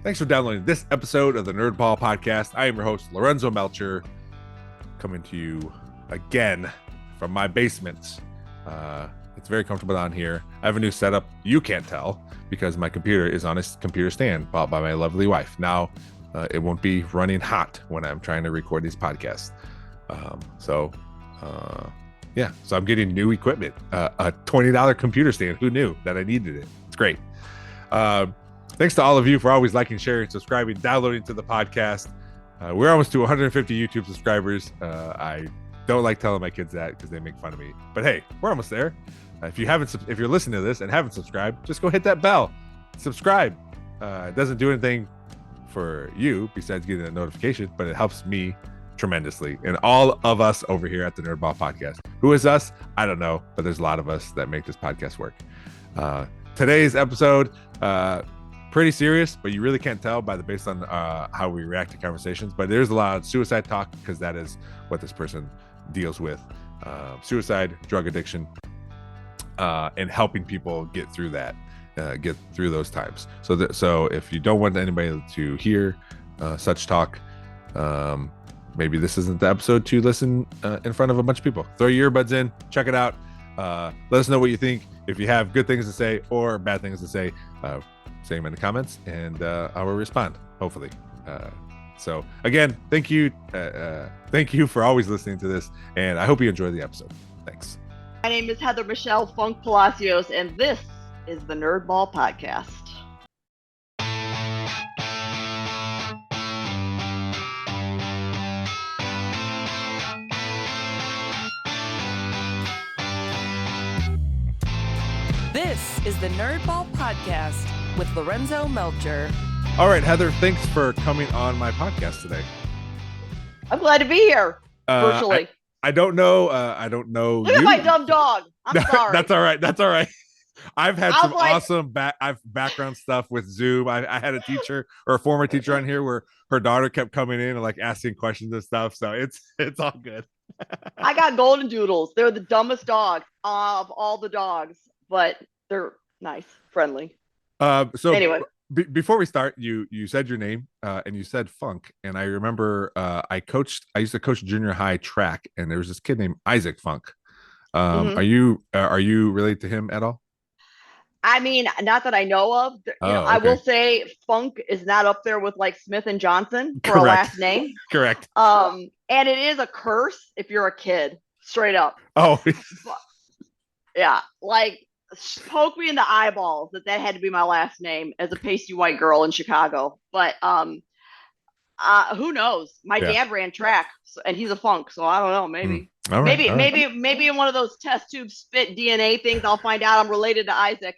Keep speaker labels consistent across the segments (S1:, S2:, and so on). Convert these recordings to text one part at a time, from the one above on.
S1: Thanks for downloading this episode of the Nerdball Podcast. I am your host, Lorenzo Melcher, coming to you again from my basement. It's very comfortable down here. I have a new setup. You can't tell because my computer is on a computer stand bought by my lovely wife. Now, it won't be running hot when I'm trying to record these podcasts. So I'm getting new equipment, a $20 computer stand. Who knew that I needed it? It's great. Thanks to all of you for always liking, sharing, subscribing, downloading to the podcast. We're almost to 150 YouTube subscribers. I don't like telling my kids that because they make fun of me. But hey, we're almost there. If you're listening to this and haven't subscribed, just go hit that bell. Subscribe. It doesn't do anything for you besides getting a notification, but it helps me tremendously and all of us over here at the Nerdball Podcast. Who is us? I don't know, but there's a lot of us that make this podcast work. Today's episode, pretty serious, but you really can't tell based on how we react to conversations. But there's a lot of suicide talk because that is what this person deals with: suicide, drug addiction, and helping people get through that, get through those times. So if you don't want anybody to hear such talk, maybe this isn't the episode to listen in front of a bunch of people. Throw your earbuds in, check it out. Let us know what you think. If you have good things to say or bad things to say, say them in the comments, and I will respond, hopefully. So again, thank you for always listening to this, and I hope you enjoy the episode. Thanks.
S2: My name is Heather Michelle Funk Palacios, and this is the Nerdball Podcast.
S3: This is the Nerdball Podcast with Lorenzo Melcher.
S1: All right, Heather, thanks for coming on my podcast today.
S2: I'm glad to be here virtually.
S1: I don't know. Look
S2: at my dumb dog. I'm sorry.
S1: That's all right. I've had some awesome background stuff with Zoom. I had a teacher or a former teacher on here where her daughter kept coming in and like asking questions and stuff. So it's all good.
S2: I got golden doodles. They're the dumbest dog of all the dogs, but they're nice, friendly.
S1: So
S2: anyway,
S1: before we start, you said your name and you said Funk, and I remember I used to coach junior high track, and there was this kid named Isaac Funk. Are you related to him at all?
S2: I mean, not that I know of. I will say Funk is not up there with like Smith and Johnson for a last name.
S1: Correct.
S2: And it is a curse if you're a kid, straight up.
S1: Oh,
S2: yeah, like poke me in the eyeballs that had to be my last name as a pasty white girl in Chicago. But who knows? My dad ran track, and he's a Funk, so I don't know. Maybe, maybe in one of those test tube spit DNA things, I'll find out I'm related to Isaac.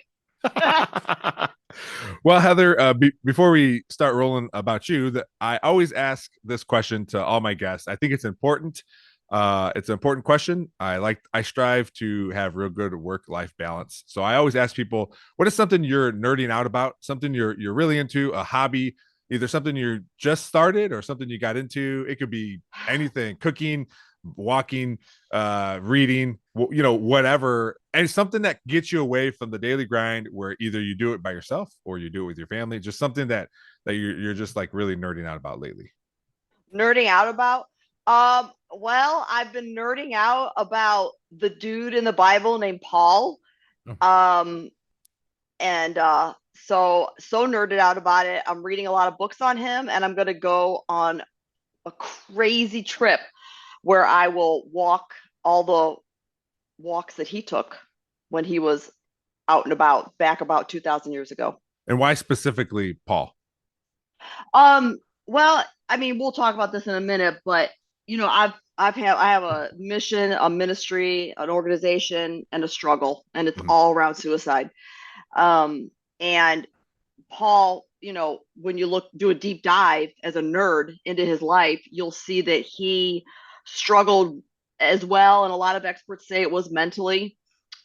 S1: Well, Heather, before we start rolling about you, I always ask this question to all my guests. I think it's important. It's an important question. I strive to have real good work-life balance. So I always ask people, what is something you're nerding out about? Something you're really into, a hobby, either something you just started or something you got into. It could be anything: cooking, walking, reading, whatever. And something that gets you away from the daily grind where either you do it by yourself or you do it with your family. Just something that you're just like really nerding out about lately.
S2: Nerding out about? Well, I've been nerding out about the dude in the Bible named Paul. So nerded out about it. I'm reading a lot of books on him, and I'm going to go on a crazy trip where I will walk all the walks that he took when he was out and about back about 2,000 years ago.
S1: And why specifically Paul?
S2: Well, I mean, we'll talk about this in a minute, but I have a mission, a ministry, an organization, and a struggle, and it's all around suicide. And Paul, when you do a deep dive as a nerd into his life, you'll see that he struggled as well. And a lot of experts say it was mentally.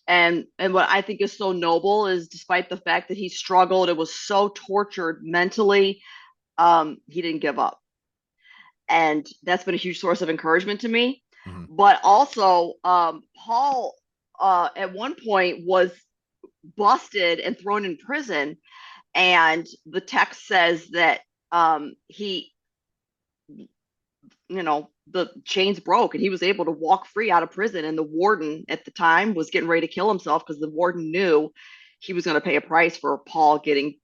S2: And what I think is so noble is, despite the fact that he struggled, it was so tortured mentally, he didn't give up. And that's been a huge source of encouragement to me. Mm-hmm. But also, Paul, at one point was busted and thrown in prison. And the text says that he, the chains broke and he was able to walk free out of prison. And the warden at the time was getting ready to kill himself because the warden knew he was going to pay a price for Paul getting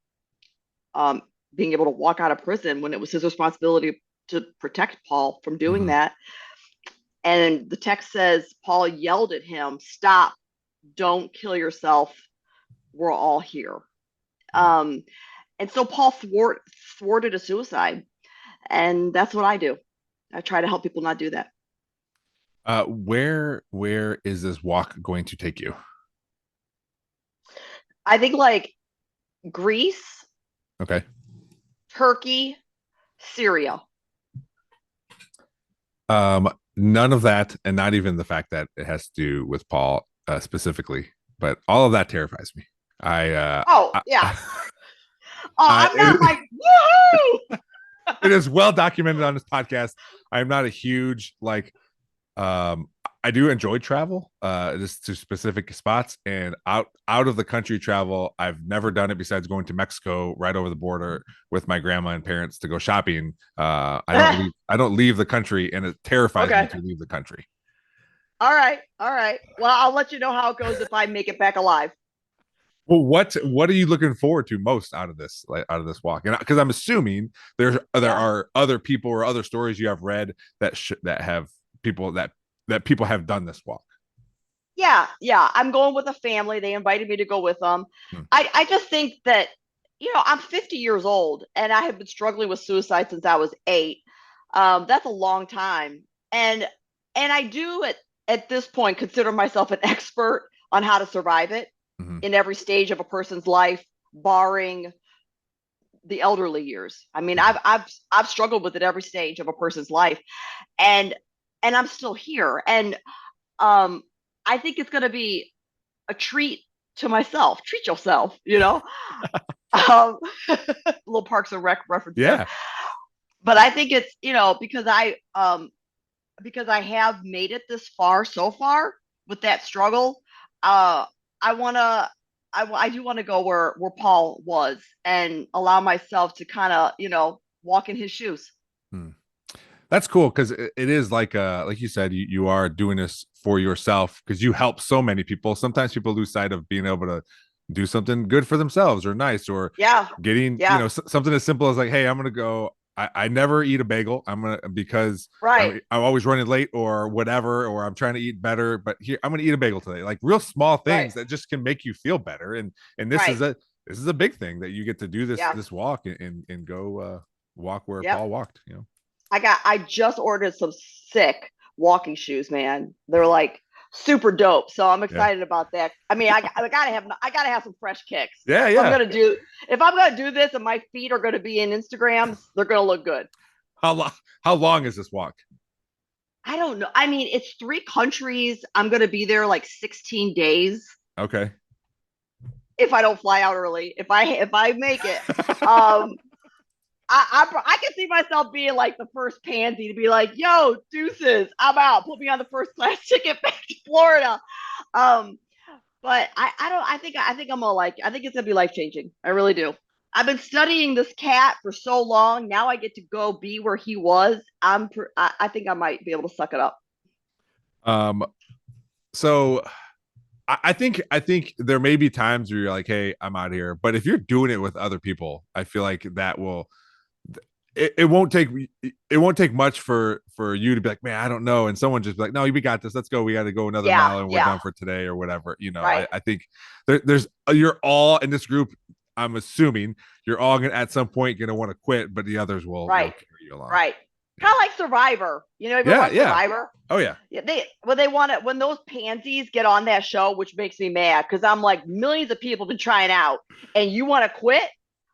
S2: being able to walk out of prison when it was his responsibility to protect Paul from doing that. And the text says Paul yelled at him, "Stop, don't kill yourself. We're all here." And so Paul thwarted a suicide. And that's what I do. I try to help people not do that.
S1: Where is this walk going to take you?
S2: I think like Greece,
S1: Okay.
S2: Turkey, Syria.
S1: None of that, and not even the fact that it has to do with Paul specifically, but all of that terrifies me.
S2: Yeah.
S1: I'm
S2: not like, woohoo!
S1: It is well documented on this podcast. I am not a huge I do enjoy travel, just to specific spots and out of the country travel. I've never done it besides going to Mexico right over the border with my grandma and parents to go shopping. I don't leave the country, and it terrifies me to leave the country.
S2: All right. Well, I'll let you know how it goes if I make it back alive.
S1: Well, what are you looking forward to most out of this walk? And because I'm assuming there are other people or other stories you have read that have people that people have done this walk.
S2: Yeah. I'm going with a family. They invited me to go with them. I just think that, I'm 50 years old and I have been struggling with suicide since I was 8. That's a long time. And I do at this point consider myself an expert on how to survive it in every stage of a person's life, barring the elderly years. I mean, I've struggled with it every stage of a person's life, and I'm still here. And I think it's going to be a treat to myself. Treat yourself, little Parks and Rec reference.
S1: Yeah.
S2: There. But I think it's, because I have made it this far so far with that struggle. I do want to go where Paul was and allow myself to kind of, walk in his shoes.
S1: That's cool, because it is like you said, you are doing this for yourself because you help so many people. Sometimes people lose sight of being able to do something good for themselves or nice, or getting something as simple as like, hey, I'm gonna go. I never eat a bagel. Because I'm always running late or whatever, or I'm trying to eat better. But here, I'm gonna eat a bagel today. Like real small things that just can make you feel better. And this is a big thing that you get to do this walk and go walk where Paul walked.
S2: I just ordered some sick walking shoes, man. They're like super dope. So I'm excited about that. I mean, I gotta have some fresh kicks.
S1: Yeah.
S2: If I'm gonna do this and my feet are gonna be in Instagrams, they're gonna look good.
S1: How long is this walk?
S2: I don't know. I mean, it's 3 countries. I'm gonna be there like 16 days.
S1: Okay.
S2: If I don't fly out early, if I make it, I can see myself being like the first pansy to be like, "Yo, deuces, I'm out. Put me on the first class ticket back to Florida." But I think I'm gonna I think it's gonna be life changing. I really do. I've been studying this cat for so long. Now I get to go be where he was. I think I might be able to suck it up.
S1: So I think there may be times where you're like, "Hey, I'm out of here." But if you're doing it with other people, I feel like that will. It won't take much for you to be like, man, I don't know, and someone just be like, no, we got this, let's go, we got to go another mile and we're done for today or whatever. I think there's you're all in this group. I'm assuming you're all gonna at some point gonna want to quit, but the others will carry you along.
S2: Right. Kind of like Survivor. Survivor?
S1: Oh yeah.
S2: They want it when those pansies get on that show, which makes me mad because I'm like, millions of people have been trying out and you want to quit?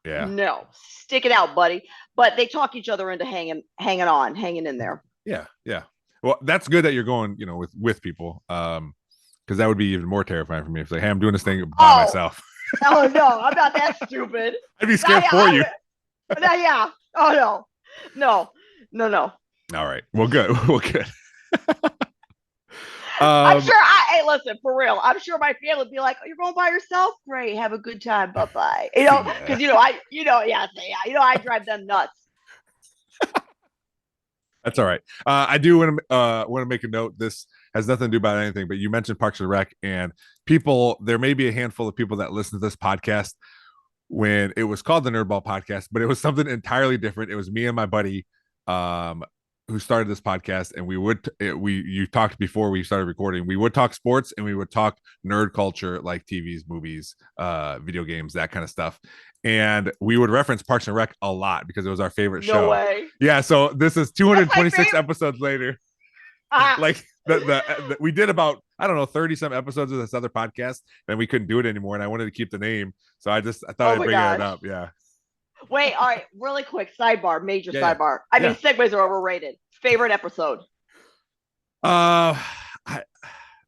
S1: Yeah.
S2: No, stick it out, buddy. But they talk each other into hanging in there.
S1: Yeah. Well, that's good that you're going, with people. Because that would be even more terrifying for me if like, hey, I'm doing this thing by myself.
S2: Oh no, I'm not that stupid.
S1: I'd be scared for you.
S2: Yeah. Oh no.
S1: All right. Well, good.
S2: I'm
S1: Um,
S2: sure hey, listen, for real. I'm sure my family would be like, oh, you're going by yourself? Great. Have a good time. Bye-bye.
S1: yeah.
S2: Because I drive them nuts.
S1: That's all right. I do want to make a note. This has nothing to do about anything, but you mentioned Parks and Rec, and people. There may be a handful of people that listen to this podcast when it was called the Nerdball Podcast, but it was something entirely different. It was me and my buddy, um, who started this podcast, and you talked before we started recording. We would talk sports and we would talk nerd culture, like TVs, movies, video games, that kind of stuff. And we would reference Parks and Rec a lot because it was our favorite
S2: No
S1: show.
S2: way.
S1: Yeah, so this is
S2: That's my
S1: 226
S2: favorite.
S1: episodes later.
S2: Ah,
S1: Like we did about, I don't know, 30 some episodes of this other podcast, then we couldn't do it anymore, and I wanted to keep the name, so I thought
S2: oh
S1: I'd
S2: my
S1: bring it
S2: gosh.
S1: up. Yeah.
S2: Wait, all right, really quick sidebar, major
S1: Yeah, yeah.
S2: sidebar. I mean,
S1: Yeah.
S2: segues are overrated. Favorite episode?
S1: uh I,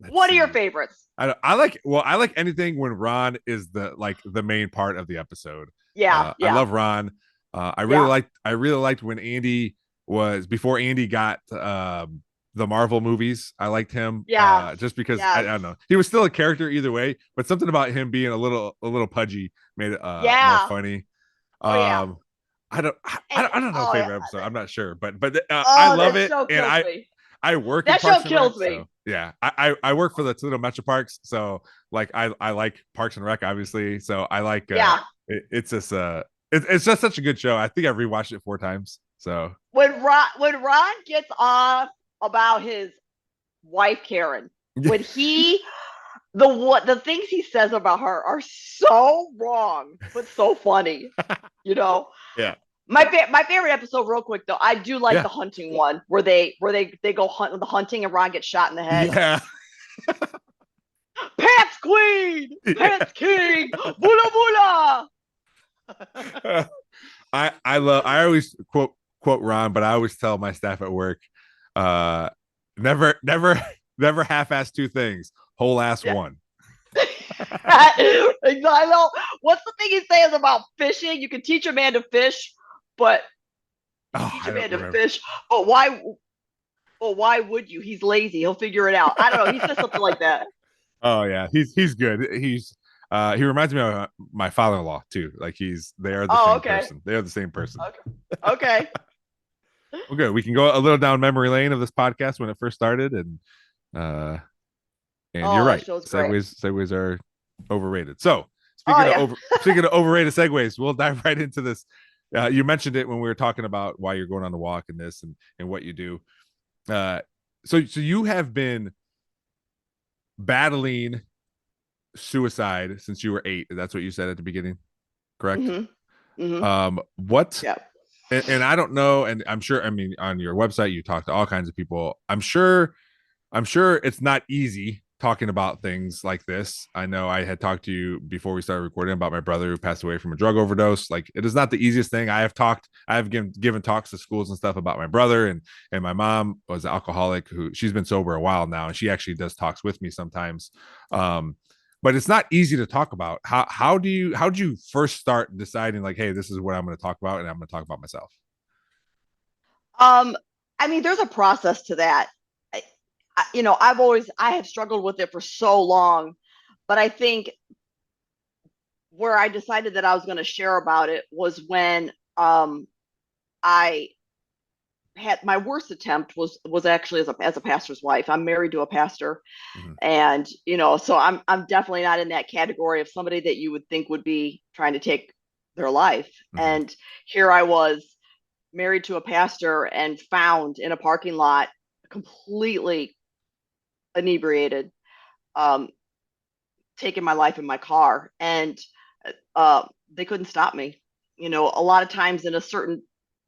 S1: let's
S2: What are your
S1: see.
S2: favorites?
S1: I like anything when Ron is the main part of the episode.
S2: Yeah,
S1: I
S2: yeah,
S1: love Ron.
S2: yeah,
S1: I really liked when Andy was before Andy got the Marvel movies. I liked him
S2: yes,
S1: just because I
S2: yes,
S1: don't know. He was still a character either way, but something about him being a little pudgy made it more
S2: yeah.
S1: funny.
S2: Oh yeah.
S1: Um I don't know
S2: Oh yeah.
S1: favorite episode. I'm not sure, but I
S2: Oh,
S1: love
S2: that
S1: it,
S2: show
S1: and
S2: kills me.
S1: I work in
S2: That show
S1: Parks and Rec,
S2: kills
S1: so
S2: me.
S1: yeah, I work for the Toledo Metro Parks, so like I like Parks and Rec, obviously, so I like
S2: Yeah.
S1: it's just it's just such a good show. I think I've rewatched it 4 times. So
S2: When Ron gets off about his wife Karen, when he the things he says about her are so wrong but so funny. You know,
S1: yeah,
S2: my favorite episode, real quick though, I do like
S1: yeah,
S2: the hunting one where they go hunt the hunting and Ron gets shot in the head.
S1: yeah,
S2: Pants Queen,
S1: yeah.
S2: Pants King, bula bula.
S1: I always quote Ron, but I always tell my staff at work, uh, never never half-ass two things, whole ass
S2: Yeah.
S1: one.
S2: I know. What's the thing he says about fishing? You can teach a man to fish, but
S1: Oh,
S2: teach
S1: I
S2: a
S1: don't
S2: man to
S1: remember.
S2: fish. But why? Well, why would you? He's lazy. He'll figure it out. I don't know. He says something like that.
S1: Oh yeah, he's good. He reminds me of my father-in-law too. Like they are the
S2: Oh,
S1: same
S2: okay.
S1: person. They are the same person.
S2: Okay. Okay.
S1: Well, good. We can go a little down memory lane of this podcast when it first started, uh, and you're
S2: Oh, that
S1: right.
S2: show's great.
S1: Segues are overrated. So
S2: Oh yeah.
S1: speaking of overrated segues, we'll dive right into this. You mentioned it when we were talking about why you're going on the walk and this and what you do. Uh, so you have been battling suicide since you were 8. That's what you said at the beginning, correct?
S2: Mm-hmm. Mm-hmm.
S1: What?
S2: Yeah.
S1: And I don't know, and I'm sure. I mean, on your website, you talk to all kinds of people. I'm sure it's not easy talking about things like this. I know I had talked to you before we started recording about my brother who passed away from a drug overdose. Like, it is not the easiest thing. I have given talks to schools and stuff about my brother, and my mom was an alcoholic who she's been sober a while now, and she actually does talks with me sometimes. But it's not easy to talk about. How do you first start deciding, like, hey, this is what I'm going to talk about, and I'm going to talk about myself?
S2: Um, I mean, there's a process to that. I have struggled with it for so long, but I think where I decided that I was going to share about it was when I had my worst attempt was actually as a pastor's wife. I'm married to a pastor,
S1: Mm-hmm.
S2: and so I'm definitely not in that category of somebody that you would think would be trying to take their life.
S1: Mm-hmm.
S2: And here I was, married to a pastor and found in a parking lot, completely inebriated, taking my life in my car, and they couldn't stop me. A lot of times in a certain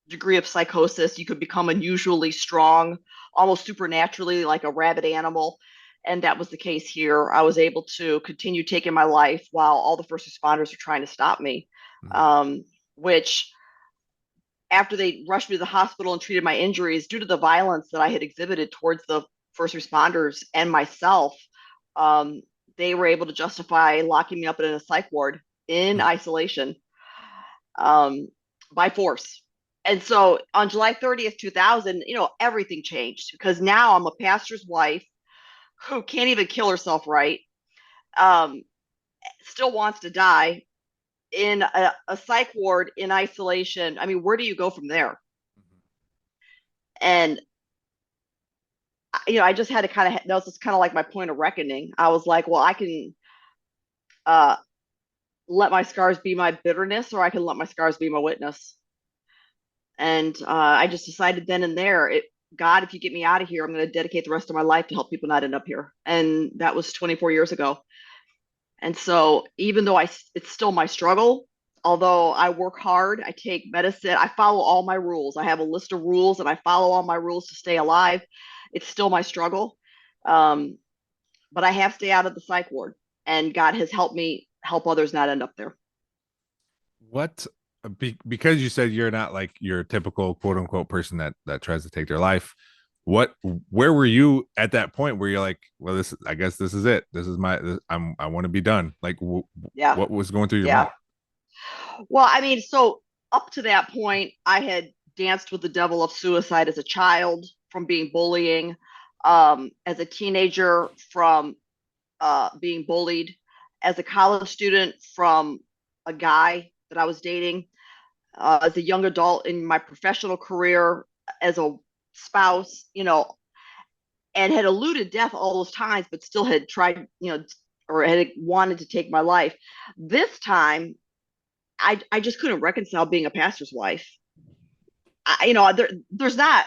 S2: degree of psychosis, you could become unusually strong, almost supernaturally, like a rabid animal. And that was the case here. I was able to continue taking my life while all the first responders were trying to stop me, which, after they rushed me to the hospital and treated my injuries, due to the violence that I had exhibited towards the first responders and myself, they were able to justify locking me up in a psych ward in isolation, by force. And so on July 30th, 2000, everything changed, because now I'm a pastor's wife. who can't even kill herself right, um, still wants to die in a psych ward in isolation. I mean, where do you go from there? And I just had to kind of, that was just kind of like my point of reckoning. I was like, well, I can uh, let my scars be my bitterness, or I can let my scars be my witness. And I just decided then and there, God, if you get me out of here, I'm going to dedicate the rest of my life to help people not end up here. And that was 24 years ago. And so even though it's still my struggle, although I work hard, I take medicine, I follow all my rules. I have a list of rules and I follow all my rules to stay alive. It's still my struggle. Um, but I have stayed out of the psych ward, and God has helped me help others not end up there.
S1: What because you said you're not like your typical quote unquote person that tries to take their life. Where were you at that point where you're like, well, I guess this is it. This is I want to be done. Like,
S2: Yeah.
S1: what was going through your
S2: Yeah.
S1: mind?
S2: Well, I mean, so up to that point, I had danced with the devil of suicide as a child from being bullying, as a teenager from being bullied, as a college student from a guy that I was dating, as a young adult in my professional career, as a spouse, and had eluded death all those times, but still had tried, or had wanted to take my life. This time, I just couldn't reconcile being a pastor's wife. There's not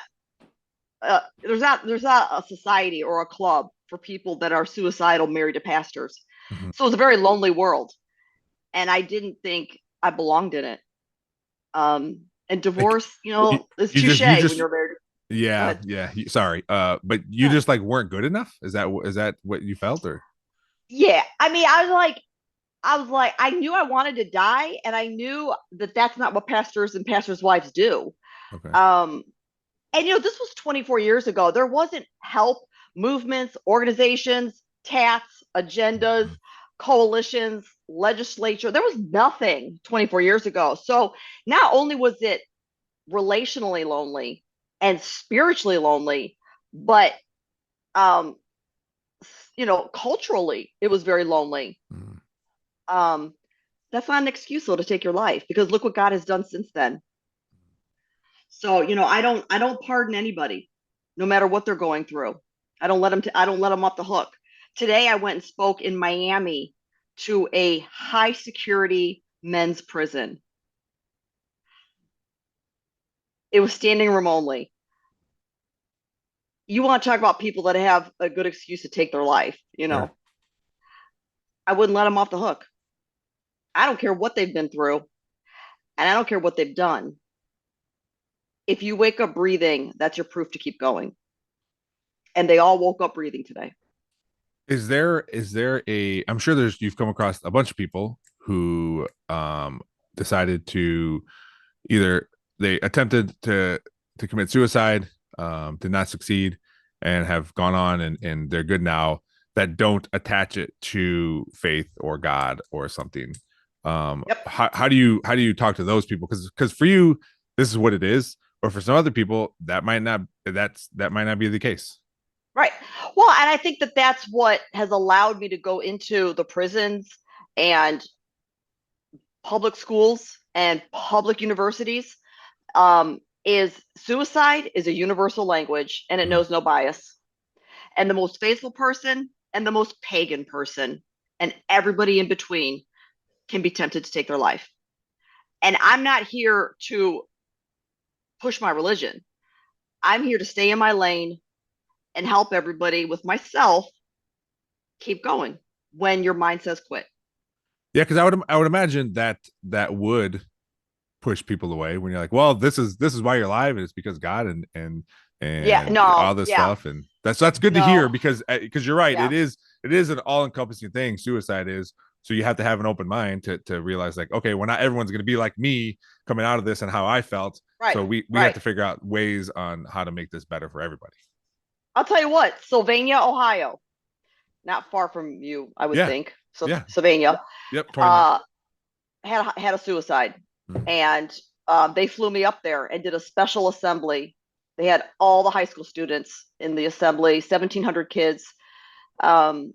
S2: a society or a club for people that are suicidal married to pastors.
S1: Mm-hmm.
S2: So it's a very lonely world, and I didn't think I belonged in it. And divorce, is touche when you're married.
S1: Yeah, yeah. Sorry, but you just like weren't good enough. Is that what you felt, or?
S2: Yeah, I mean, I was like, I knew I wanted to die, and I knew that that's not what pastors and pastors' wives do.
S1: Okay.
S2: And this was 24 years ago. There wasn't help, movements, organizations, TATs, agendas, coalitions, legislature. There was nothing 24 years ago. So not only was it relationally lonely and spiritually lonely, but culturally it was very lonely. That's not an excuse though to take your life, because look what God has done since then. So I don't pardon anybody, no matter what they're going through. I don't let them off the hook. Today I went and spoke in Miami to a high security men's prison. It was standing room only. You want to talk about people that have a good excuse to take their life,
S1: Sure.
S2: I wouldn't let them off the hook. I don't care what they've been through, and I don't care what they've done. If you wake up breathing, that's your proof to keep going. And they all woke up breathing today.
S1: Is there I'm sure you've come across a bunch of people who decided to either they attempted to commit suicide, did not succeed, and have gone on and they're good now, that don't attach it to faith or God or something.
S2: Yep.
S1: How do you talk to those people? Because for you this is what it is, but for some other people that might not be the case.
S2: Right. Well, and I think that that's what has allowed me to go into the prisons and public schools and public universities. Is suicide is a universal language, and it knows no bias. And the most faithful person and the most pagan person and everybody in between can be tempted to take their life. And I'm not here to push my religion. I'm here to stay in my lane and help everybody with myself keep going when your mind says quit.
S1: Yeah, because I would imagine that would push people away when you're like, well, this is why you're alive, and it's because God and all this stuff, and that's good to hear, because you're right, it is an all-encompassing thing. Suicide is. So you have to have an open mind to realize, like, okay, well, not everyone's going to be like me coming out of this and how I felt.
S2: Right.
S1: So we have to figure out ways on how to make this better for everybody.
S2: I'll tell you what, Sylvania, Ohio, not far from you, I would think. So Sylvania.
S1: Yep.
S2: Had a suicide, and they flew me up there and did a special assembly. They had all the high school students in the assembly, 1,700 kids. Um,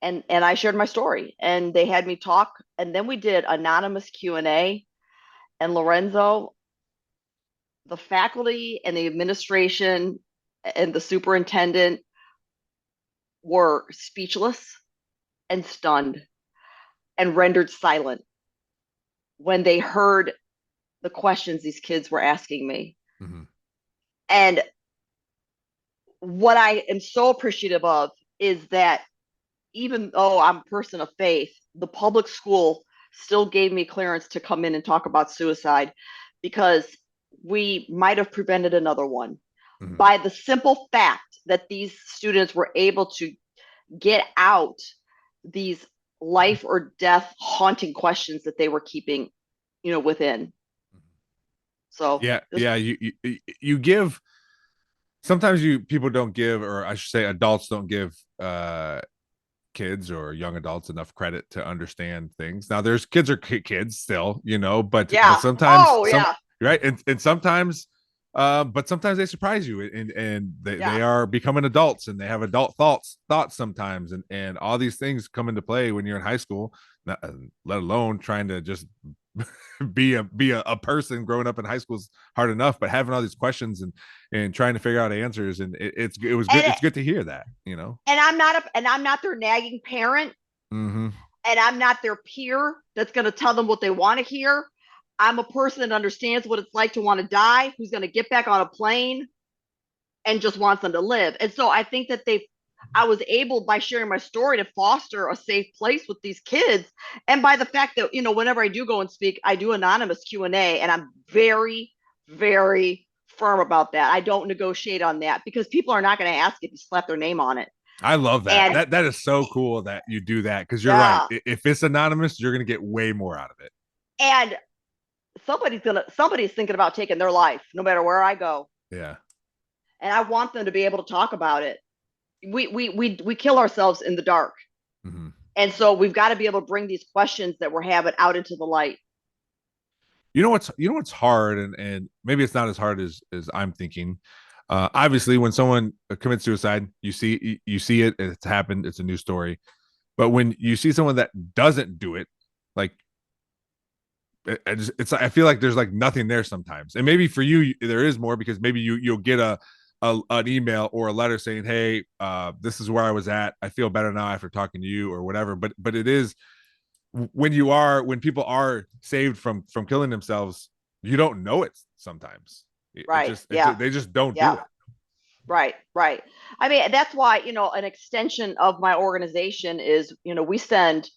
S2: and I shared my story, and they had me talk, and then we did anonymous Q&A. And Lorenzo, the faculty and the administration and the superintendent were speechless and stunned and rendered silent when they heard the questions these kids were asking me.
S1: Mm-hmm.
S2: And what I am so appreciative of is that even though I'm a person of faith, the public school still gave me clearance to come in and talk about suicide, because we might have prevented another one by the simple fact that these students were able to get out these life or death haunting questions that they were keeping, within. So
S1: you give, sometimes people don't give, or I should say adults don't give kids or young adults enough credit to understand things. Now there's kids are kids still, but sometimes right, and sometimes but sometimes they surprise you, and they are becoming adults, and they have adult thoughts sometimes, and all these things come into play when you're in high school, let alone trying to just be a person. Growing up in high school is hard enough, but having all these questions and trying to figure out answers, and it's good to hear that,
S2: and I'm not their nagging parent,
S1: mm-hmm.
S2: and I'm not their peer that's going to tell them what they want to hear. I'm a person that understands what it's like to want to die, who's going to get back on a plane and just wants them to live. And so I think that I was able, by sharing my story, to foster a safe place with these kids. And by the fact that, whenever I do go and speak, I do anonymous Q&A, and I'm very, very firm about that. I don't negotiate on that, because people are not going to ask if you slap their name on it.
S1: I love that. And that is so cool that you do that, because you're right. If it's anonymous, you're going to get way more out of it.
S2: And somebody's thinking about taking their life, no matter where I go.
S1: Yeah.
S2: And I want them to be able to talk about it. We kill ourselves in the dark.
S1: Mm-hmm.
S2: And so we've got to be able to bring these questions that we're having out into the light.
S1: You know what's hard, and maybe it's not as hard as I'm thinking. Obviously, when someone commits suicide, you see it, it's happened, it's a new story. But when you see someone that doesn't do it, like, I feel like there's like nothing there sometimes. And maybe for you there is more, because maybe you'll get an email or a letter saying, hey, this is where I was at, I feel better now after talking to you, or whatever. But it is, when people are saved from killing themselves, you don't know it sometimes.
S2: Right.
S1: They just don't do it.
S2: Right. I mean, that's why, an extension of my organization is, we send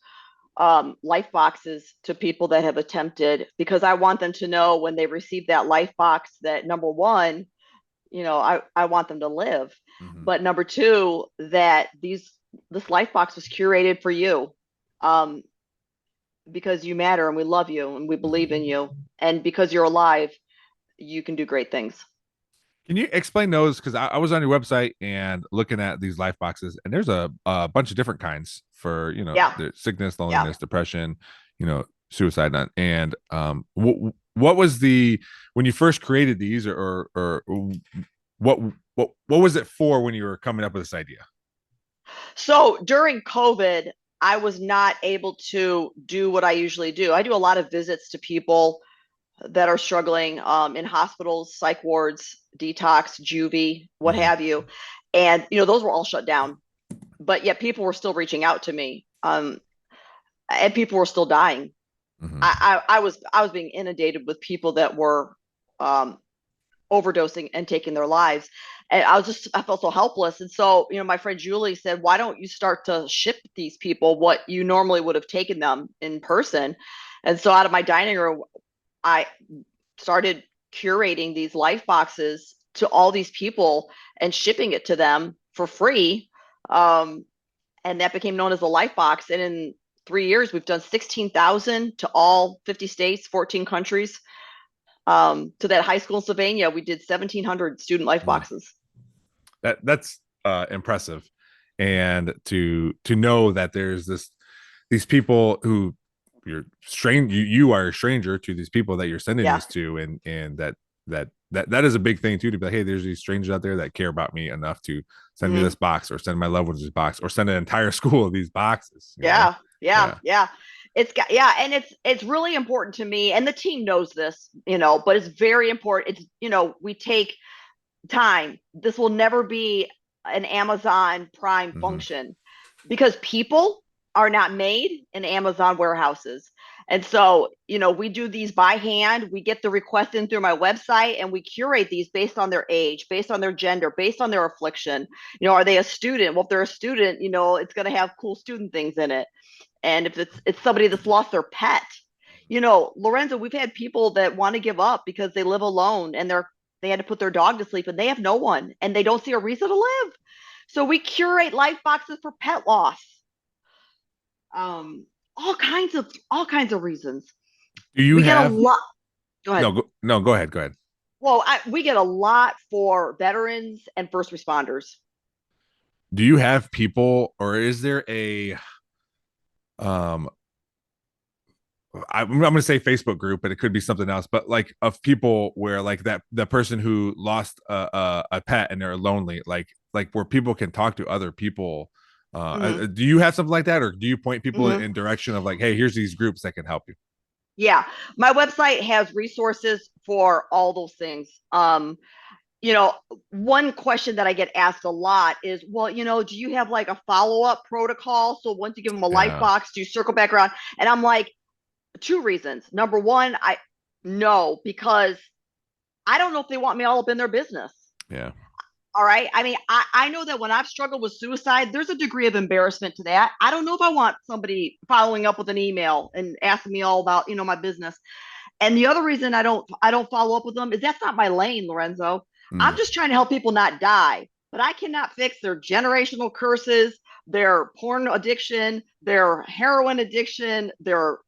S2: life boxes to people that have attempted, because I want them to know when they receive that life box that, number one, I want them to live.
S1: Mm-hmm.
S2: But number two, that this life box was curated for you, because you matter, and we love you, and we believe in you, and because you're alive, you can do great things.
S1: Can you explain those? Because I was on your website and looking at these life boxes, and there's a bunch of different kinds for, the sickness, loneliness, depression, suicide. And what was when you first created these, or what was it for when you were coming up with this idea?
S2: So during COVID, I was not able to do what I usually do. I do a lot of visits to people that are struggling in hospitals, psych wards, detox, juvie, what have you. And, those were all shut down. But yet people were still reaching out to me, and people were still dying.
S1: Mm-hmm.
S2: I was being inundated with people that were overdosing and taking their lives. And I felt so helpless. And so, my friend Julie said, why don't you start to ship these people what you normally would have taken them in person? And so out of my dining room, I started curating these life boxes to all these people and shipping it to them for free. And that became known as the life box. And in 3 years, we've done 16,000 to all 50 states, 14 countries. To that high school in Sylvania, we did 1,700 student life boxes.
S1: That's impressive. And to know that there's these people who you are a stranger to, these people that you're sending these to, and that that is a big thing too, to be like, hey, there's these strangers out there that care about me enough to send me this box, or send my loved ones this box, or send an entire school of these boxes.
S2: Yeah.
S1: Yeah.
S2: And it's really important to me, and the team knows this, but it's very important. It's, we take time. This will never be an Amazon Prime function, because people are not made in Amazon warehouses. And so, we do these by hand. We get the request in through my website, and we curate these based on their age, based on their gender, based on their affliction. Are they a student? Well, if they're a student, it's going to have cool student things in it. And if it's somebody that's lost their pet, Lorenzo, we've had people that want to give up because they live alone, and they had to put their dog to sleep, and they have no one, and they don't see a reason to live. So we curate life boxes for pet loss. All kinds of reasons.
S1: Do you
S2: get a lot? Go ahead.
S1: No, go ahead.
S2: Well, we get a lot for veterans and first responders.
S1: Do you have people, or is there a I'm going to say Facebook group, but it could be something else, but like of people where like the person who lost a pet and they're lonely, like where people can talk to other people. Do you have something like that, or do you point people in direction of like, hey, here's these groups that can help you?
S2: Yeah, my website has resources for all those things. One question that I get asked a lot is, well, do you have like a follow-up protocol? So once you give them a life box, do you circle back around? And I'm like, 2 reasons. Number one, no, because I don't know if they want me all up in their business.
S1: Yeah.
S2: All right. I mean, I know that when I've struggled with suicide, there's a degree of embarrassment to that. I don't know if I want somebody following up with an email and asking me all about, my business. And the other reason I don't follow up with them is that's not my lane, Lorenzo. I'm just trying to help people not die, but I cannot fix their generational curses, their porn addiction, their heroin addiction, their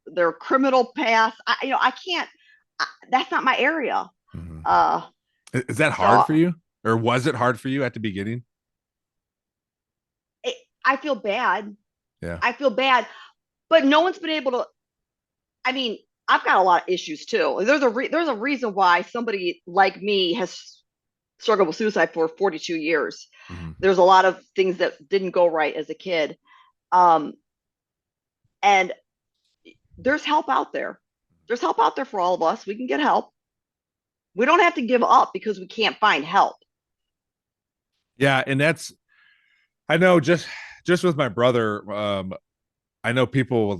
S2: criminal past. I can't. That's not my area.
S1: Is that hard for you, or was it hard for you at the beginning?
S2: I feel bad.
S1: Yeah,
S2: I feel bad, but no one's been able to. I mean, I've got a lot of issues too. There's a reason why somebody like me has struggled with suicide for 42 years. There's a lot of things that didn't go right as a kid. And there's help out there. There's help out there for all of us. We can get help. We don't have to give up because we can't find help.
S1: Yeah. And I know just with my brother, I know people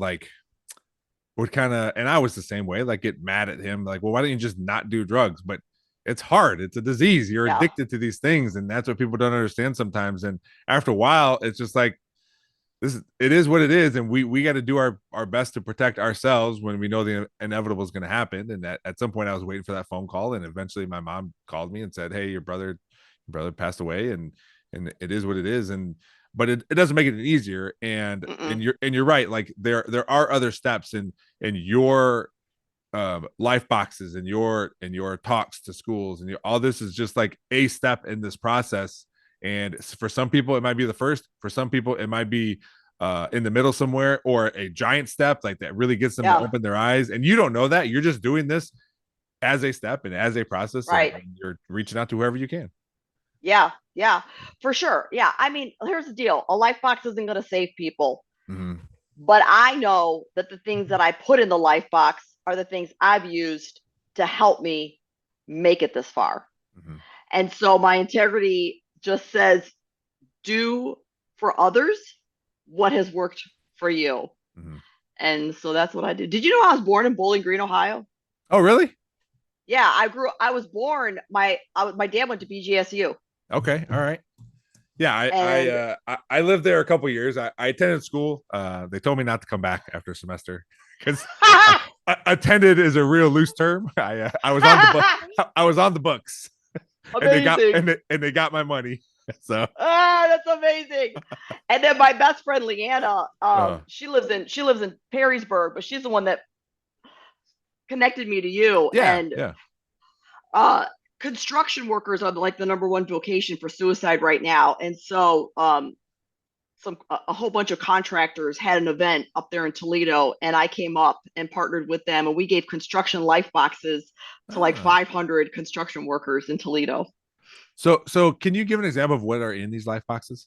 S1: would kind of, and I was the same way, like get mad at him. Like, well, why don't you just not do drugs? But it's hard. It's a disease. You're addicted to these things. And that's what people don't understand sometimes. And after a while, it's just like, it is what it is. And we got to do our best to protect ourselves when we know the inevitable is going to happen. And at some point I was waiting for that phone call. And eventually my mom called me and said, hey, your brother passed away, and it is what it is. But it doesn't make it any easier. And you're right. Like there are other steps in your life boxes and your talks to schools, and all this is just like a step in this process. And for some people it might be the first, for some people it might be in the middle somewhere, or a giant step like that really gets them to open their eyes. And you don't know that. You're just doing this as a step and as a process,
S2: right?
S1: And you're reaching out to whoever you can.
S2: Yeah, for sure. Yeah, I mean, here's the deal: a life box isn't going to save people, but I know that the things that I put in the life box are the things I've used to help me make it this far. And so my integrity just says, do for others what has worked for you. And so that's what I did. Did you know I was born in Bowling Green, Ohio?
S1: Oh, really?
S2: Yeah, I was born, my dad went to BGSU.
S1: Okay. All right. Yeah, I lived there a couple of years. I attended school. They told me not to come back after a semester because attended is a real loose term. I was on the I was on the books, and they got my money. So
S2: that's amazing. And then my best friend Leanna, she lives in Perrysburg, but she's the one that connected me to you. Construction workers are like the number one vocation for suicide right now. And so a whole bunch of contractors had an event up there in Toledo, and I came up and partnered with them, and we gave construction life boxes to like
S1: Ah.
S2: 500 construction workers in Toledo.
S1: So can you give an example of what are in these life boxes?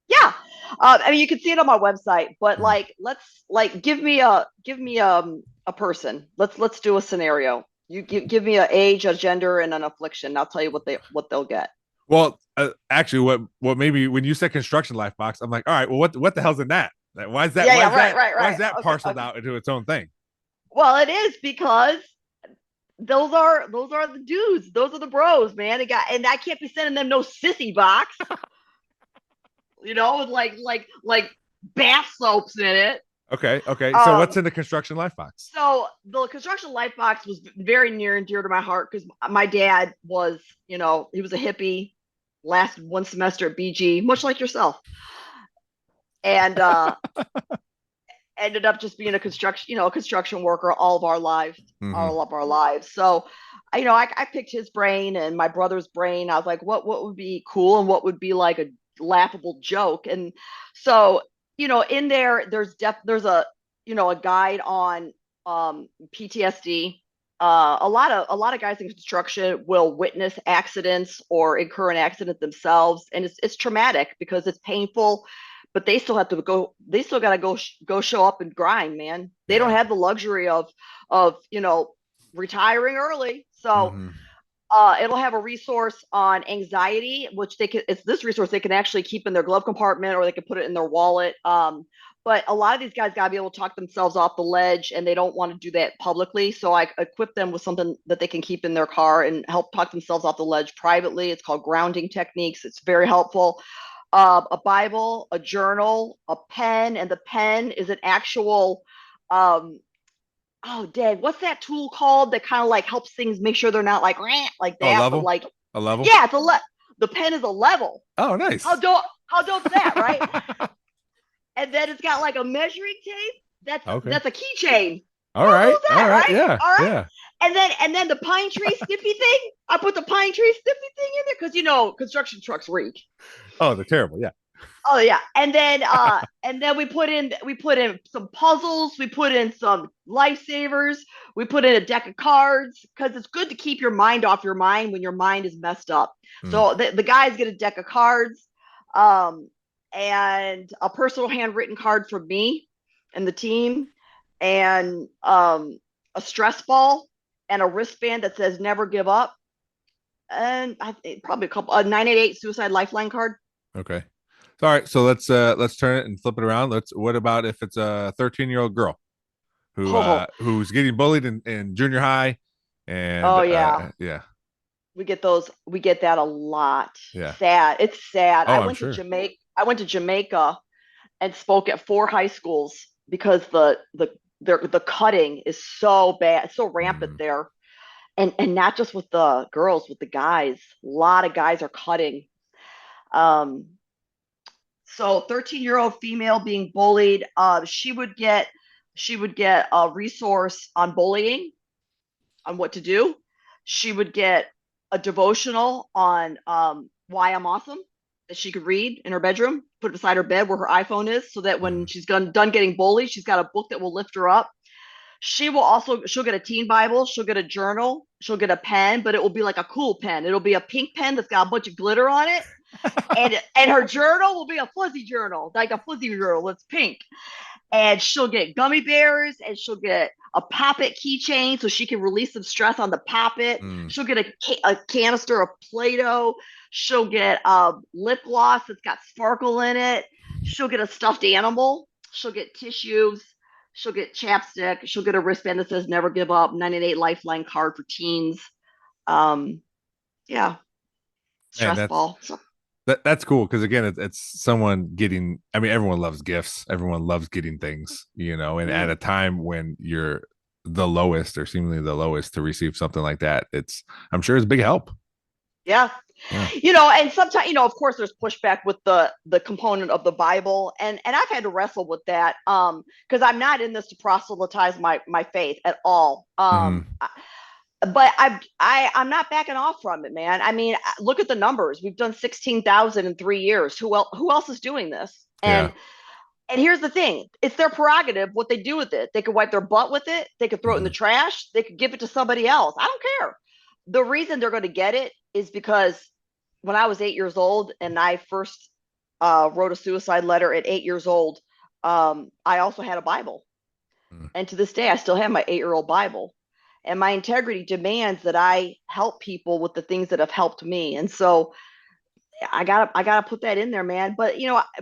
S2: Yeah. I mean, you can see it on my website, but
S1: Mhm.
S2: let's give me a person. Let's do a scenario. You give me an age, a gender, and an affliction. And I'll tell you what they'll get.
S1: Well, actually, what maybe when you said construction life box, I'm like, all right, well, what the hell's in that? Like, why is that?
S2: Yeah,
S1: Why
S2: yeah,
S1: is that? Why
S2: right.
S1: is that
S2: Okay,
S1: parceled
S2: okay.
S1: out into its own thing?
S2: Well, it is because those are the dudes. Those are the bros, man. And I can't be sending them no sissy box, with like bath soaps in it.
S1: Okay. So
S2: Um,
S1: what's in the construction life box?
S2: So the construction life box was very near and dear to my heart because my dad was, he was a hippie, lasted one semester at BG, much like yourself, and ended up just being a construction worker
S1: Mm-hmm.
S2: all of our lives. So, I picked his brain and my brother's brain. I was like, what would be cool and what would be like a laughable joke? And so, in there, there's a guide on PTSD. A lot of guys in construction will witness accidents or incur an accident themselves, and it's traumatic because it's painful, but they still have to go. They still got to go show up and grind, man. They don't
S1: Yeah.
S2: have the luxury of retiring early. So
S1: Mm-hmm.
S2: it'll have a resource on anxiety, which it's this resource they can actually keep in their glove compartment or they can put it in their wallet. But a lot of these guys got to be able to talk themselves off the ledge, and they don't want to do that publicly. So I equip them with something that they can keep in their car and help talk themselves off the ledge privately. It's called grounding techniques. It's very helpful. A Bible, a journal, a pen, and the pen is an actual um, oh dang, what's that tool called that kind of like helps things make sure they're not like
S1: Oh, a
S2: that, but
S1: level,
S2: like
S1: a level.
S2: yeah, the pen is a level.
S1: Oh,
S2: How
S1: nice.
S2: dope how dope's that, right? And then it's got like a measuring tape.
S1: Okay.
S2: That's a keychain.
S1: All
S2: How
S1: right.
S2: cool is
S1: All
S2: that,
S1: right.
S2: right?
S1: Yeah.
S2: All right.
S1: Yeah.
S2: And then the pine tree sniffy thing. I put the pine tree sniffy thing in there because construction trucks reek.
S1: Oh, they're terrible. Yeah.
S2: Oh yeah, and then we put in some puzzles, we put in some lifesavers, we put in a deck of cards because it's good to keep your mind off your mind when your mind is messed up.
S1: Mm.
S2: So the guys get a deck of cards, um, and a personal handwritten card from me and the team, and a stress ball and a wristband that says "Never give up," and I think probably a 988 suicide lifeline card.
S1: Okay. So, all right. So let's turn it and flip it around. What about if it's a 13-year-old girl
S2: Oh,
S1: who's getting bullied in junior high, and
S2: oh yeah.
S1: yeah,
S2: We get that a lot.
S1: yeah.
S2: Sad. It's sad.
S1: Oh, I'm sure.
S2: I went to Jamaica and spoke at 4 high schools because the cutting is so bad, it's so rampant
S1: Mm.
S2: there. And not just with the girls, with the guys. A lot of guys are cutting. Um, so 13-year-old female being bullied, she would get a resource on bullying, on what to do. She would get a devotional on why I'm awesome that she could read in her bedroom, put it beside her bed where her iPhone is, so that when
S1: Mm.
S2: she's done getting bullied, she's got a book that will lift her up. She'll get a teen Bible, she'll get a journal, she'll get a pen, but it will be like a cool pen. It'll be a pink pen that's got a bunch of glitter on it. And her journal will be a fuzzy journal, like a fuzzy journal that's pink, and she'll get gummy bears and she'll get a pop-it keychain so she can release some stress on the pop-it.
S1: Mm.
S2: She'll get a canister of Play-Doh. She'll get lip gloss that's got sparkle in it. She'll get a stuffed animal. She'll get tissues. She'll get chapstick. She'll get a wristband that says "Never give up." 98 Lifeline card for teens. Um, yeah,
S1: Man,
S2: stress ball. So,
S1: that's cool because again, it's someone getting. I mean, everyone loves gifts. Everyone loves getting things, and at a time when you're the lowest or seemingly the lowest to receive something like that, I'm sure it's a big help.
S2: yeah.
S1: Yeah.
S2: And sometimes, of course there's pushback with the component of the Bible, and I've had to wrestle with that, because I'm not in this to proselytize my faith at all.
S1: Mm-hmm.
S2: But I'm not backing off from it, man. I mean, look at the numbers. We've done 16,000 in 3 years. Who else is doing this? And here's the thing, it's their prerogative what they do with it. They could wipe their butt with it, they could throw it in the trash, they could give it to somebody else. I don't care. The reason they're going to get it is because when I was 8 years old and I first wrote a suicide letter at 8 years old, I also had a Bible. And to this day, I still have my 8-year-old Bible. And my integrity demands that I help people with the things that have helped me. And so I gotta put that in there, man. But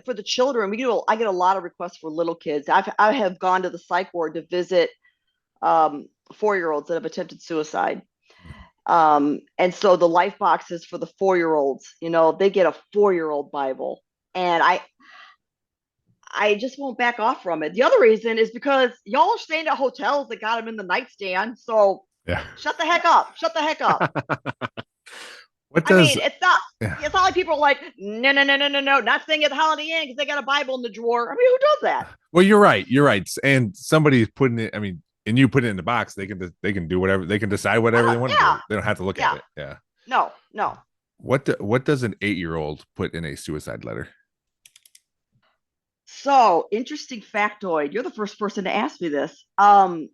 S2: for the children, I get a lot of requests for little kids. I have gone to the psych ward to visit 4-year-olds that have attempted suicide. And so the life boxes for the 4-year-olds, they get a 4-year-old Bible. And I just won't back off from it. The other reason is because y'all are staying at hotels that got them in the nightstand. So shut the heck up. Shut the heck up. It's not like people are like, no, not staying at the Holiday Inn because they got a Bible in the drawer. I mean, who does that?
S1: Well, you're right. And somebody's putting it, and you put it in the box, they can do whatever, they can decide whatever they want to do. They don't have to look at it. Yeah.
S2: No.
S1: What does an 8-year-old put in a suicide letter?
S2: So, interesting factoid. You're the first person to ask me this. My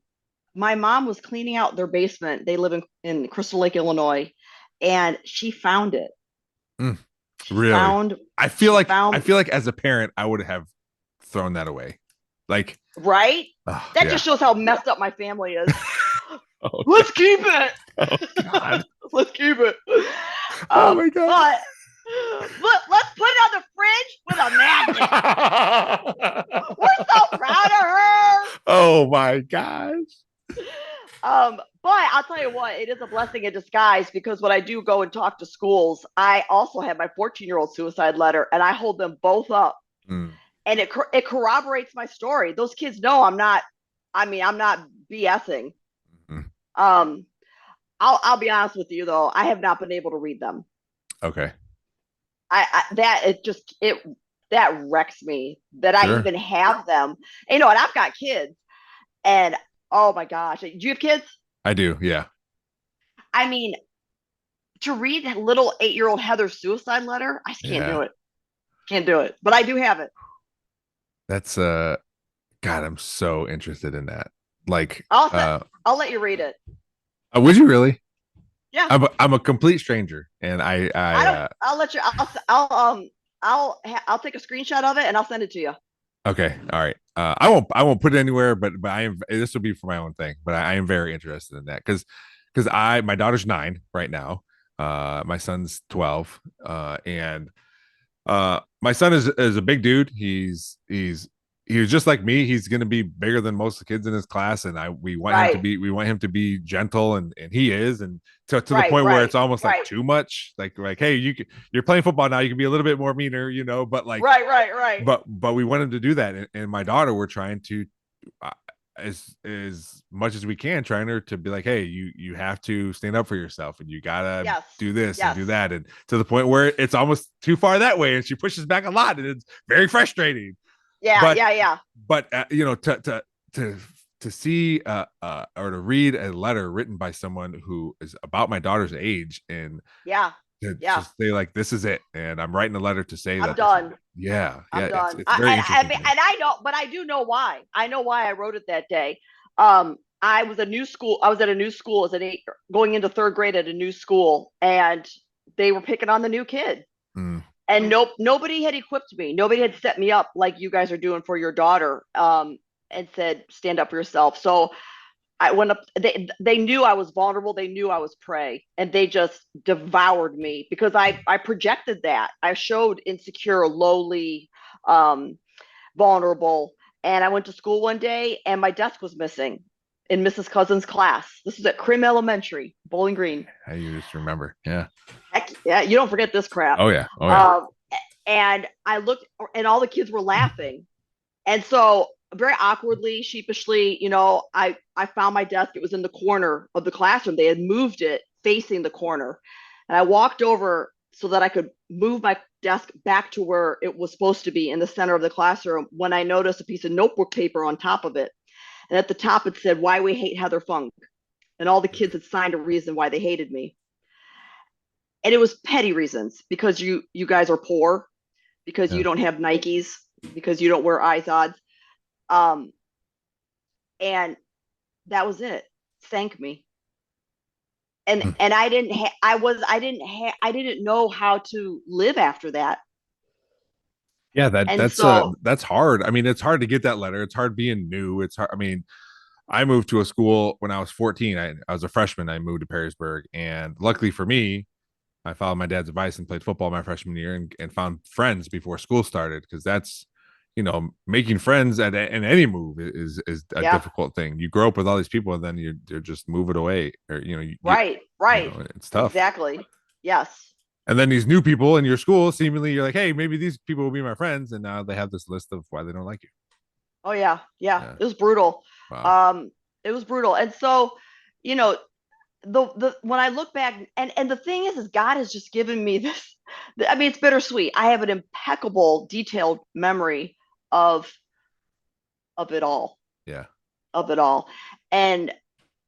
S2: mom was cleaning out their basement. They live in Crystal Lake, Illinois, and she found it.
S1: Really? I feel like as a parent, I would have thrown that away. Like,
S2: right? That just shows how messed up my family is.
S1: Oh,
S2: let's keep it.
S1: Oh, God.
S2: Let's keep it.
S1: Oh my God.
S2: But let's put it on the fridge with a magnet. We're so proud of her.
S1: Oh my gosh.
S2: But I'll tell you what, it is a blessing in disguise, because when I do go and talk to schools, I also have my 14-year-old suicide letter, and I hold them both up. And it corroborates my story. Those kids know I'm not BSing. I'll be honest with you though, I have not been able to read them.
S1: Okay.
S2: That wrecks me that I even have them. And, and I've got kids, and oh my gosh, do you have kids? I
S1: do, yeah.
S2: I mean, to read little 8-year-old Heather's suicide letter, I just can't do it. Can't do it, but I do have it.
S1: That's God, I'm so interested in that. Like,
S2: I'll let you read it.
S1: Would you really?
S2: Yeah.
S1: I'm a complete stranger, and
S2: I'll let you. I'll take a screenshot of it and I'll send it to you.
S1: Okay. All right. I won't put it anywhere, but this will be for my own thing. But I am very interested in that because my daughter's 9 right now. My son's 12. And my son is a big dude. He was just like me. He's going to be bigger than most of the kids in his class, and we want him to be gentle, and he is, and to the point where it's almost like too much. Like hey, you're playing football now, you can be a little bit more meaner, but like right. But we want him to do that, and my daughter, we're trying to as much as we can, trying her to be like, hey, you have to stand up for yourself, and you gotta do this and do that, and to the point where it's almost too far that way, and she pushes back a lot, and it's very frustrating. But to see or to read a letter written by someone who is about my daughter's age, and just say like, this is it, and I'm writing a letter to say
S2: I'm done.
S1: I'm
S2: done.
S1: It's very interesting.
S2: And I know, but I do know why. I know why I wrote it that day. I was at a new school as going into 3rd grade at a new school, and they were picking on the new kid. And nobody had equipped me. Nobody had set me up like you guys are doing for your daughter, and said, stand up for yourself. So I went up. They knew I was vulnerable. They knew I was prey, and they just devoured me because I projected that. I showed insecure, lowly, vulnerable. And I went to school one day, and my desk was missing in Mrs. Cousins' class. This was at Crim Elementary, Bowling Green.
S1: How you just remember? Yeah.
S2: Heck yeah, you don't forget this crap.
S1: Oh yeah.
S2: And I looked, and all the kids were laughing, and so very awkwardly, sheepishly, I found my desk. It was in the corner of the classroom. They had moved it facing the corner, and I walked over so that I could move my desk back to where it was supposed to be in the center of the classroom, when I noticed a piece of notebook paper on top of it, and at the top it said, "Why we hate Heather Funk," and all the kids had signed a reason why they hated me. And it was petty reasons, because you guys are poor, because you don't have Nikes, because you don't wear iZods. And that was it. Thank me. And I didn't know how to live after that.
S1: Yeah,
S2: And so
S1: that's hard. I mean, it's hard to get that letter. It's hard being new. It's hard. I mean, I moved to a school when I was 14. I was a freshman. I moved to Perrysburg, and luckily for me, I followed my dad's advice and played football my freshman year and found friends before school started, because that's, making friends in any move is a
S2: yeah,
S1: difficult thing. You grow up with all these people, and then you're just moving away, or
S2: right.
S1: it's tough.
S2: Exactly. Yes.
S1: And then these new people in your school, seemingly you're like, hey, maybe these people will be my friends, and now they have this list of why they don't like you.
S2: Oh yeah.
S1: Yeah.
S2: It was brutal.
S1: Wow.
S2: It was brutal. And so, you know, the when I look back, and the thing is God has just given me this. I mean, it's bittersweet. I have an impeccable, detailed memory of of it all,
S1: Yeah.
S2: of it all, and